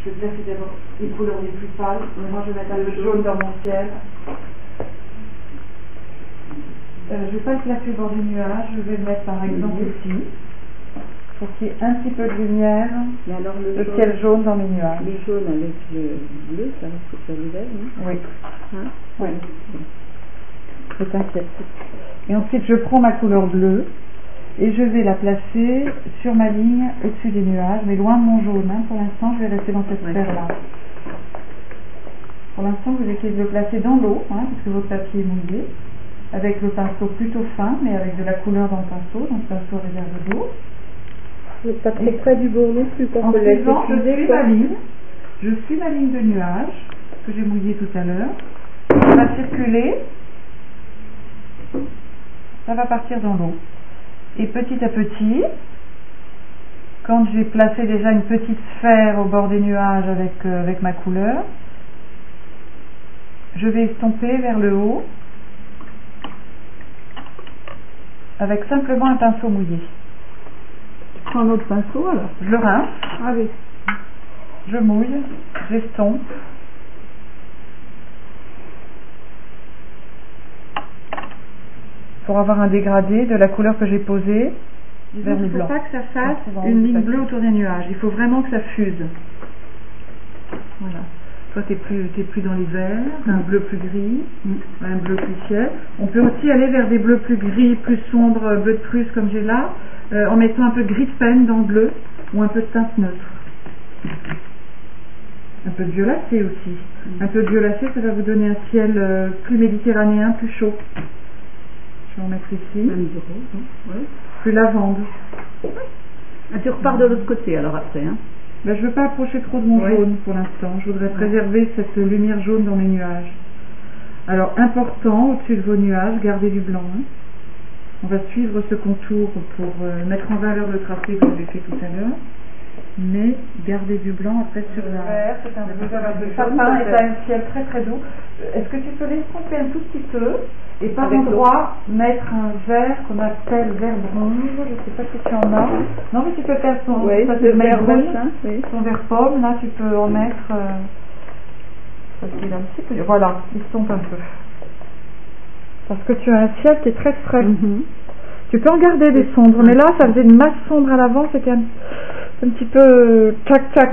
Je vais placer d'abord les couleurs les plus pâles. Moi, je vais mettre un peu de jaune dans mon ciel. Je ne vais pas le placer au bord du nuage. Je vais le mettre par exemple ici, pour qu'il y ait un petit peu de lumière, mais alors le ciel jaune dans les nuages. Le jaune avec le bleu, ça risque de faire l'hiver, non? Oui. Hein? Oui. Ne t'inquiète. Et ensuite, je prends ma couleur bleue et je vais la placer sur ma ligne au-dessus des nuages, mais loin de mon jaune. Hein. Pour l'instant, je vais rester dans cette sphère-là. Pour l'instant, vous essayez de le placer dans l'eau, hein, parce que votre papier est mouillé, avec le pinceau plutôt fin, mais avec de la couleur dans le pinceau, donc pinceau réservé d'eau. Pas très près du bord non plus. En suivant, je suis ma ligne de nuages que j'ai mouillé tout à l'heure. Ça va circuler, ça va partir dans l'eau. Et petit à petit, quand j'ai placé déjà une petite sphère au bord des nuages avec ma couleur, je vais estomper vers le haut avec simplement un pinceau mouillé. Tu prends un autre pinceau alors? Je le rince. Ah oui. Je mouille, j'estompe. Pour avoir un dégradé de la couleur que j'ai posée vers le blanc. Il ne faut pas que ça fasse une ligne bleue autour des nuages. Il faut vraiment que ça fuse. Voilà. Toi, tu n'es plus dans les verts, un bleu plus gris, un bleu plus ciel. On peut aussi aller vers des bleus plus gris, plus sombres, bleu de Prusse comme j'ai là, en mettant un peu de gris de peine dans le bleu ou un peu de teinte neutre. Un peu de violacé aussi. Un peu de violacé, ça va vous donner un ciel plus méditerranéen, plus chaud. Je vais en mettre ici. Même du rose, hein. Ouais. Plus lavande. Ah, tu repars de l'autre côté alors après, hein? Ben, je ne veux pas approcher trop de mon jaune pour l'instant. Je voudrais préserver cette lumière jaune dans mes nuages. Alors, important, au-dessus de vos nuages, gardez du blanc. Hein. On va suivre ce contour pour mettre en valeur le tracé que j'ai fait tout à l'heure. Mais gardez du blanc après sur la... Vert, c'est un bleu de sapin et t'as un ciel très très doux. Est-ce que tu peux l'estomper un tout petit peu et par endroit mettre un vert qu'on appelle vert bronze? Je ne sais pas si tu en as. Non, mais tu peux faire ton vert brun, ton vert pomme. Là, tu peux en mettre. Un petit peu. Voilà, il tombe un peu. Parce que tu as un ciel qui est très frais. Tu peux en garder des sombres, mais là, ça faisait une masse sombre à l'avant, c'était un petit peu tac-tac.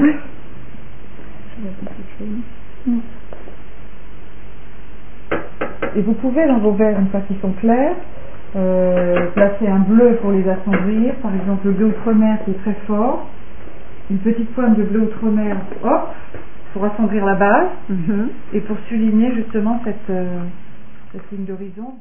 Et vous pouvez, dans vos verres, une fois qu'ils sont clairs, placer un bleu pour les assombrir, par exemple le bleu outre-mer qui est très fort, une petite pointe de bleu outre-mer, hop, pour assombrir la base, et pour souligner justement cette ligne d'horizon.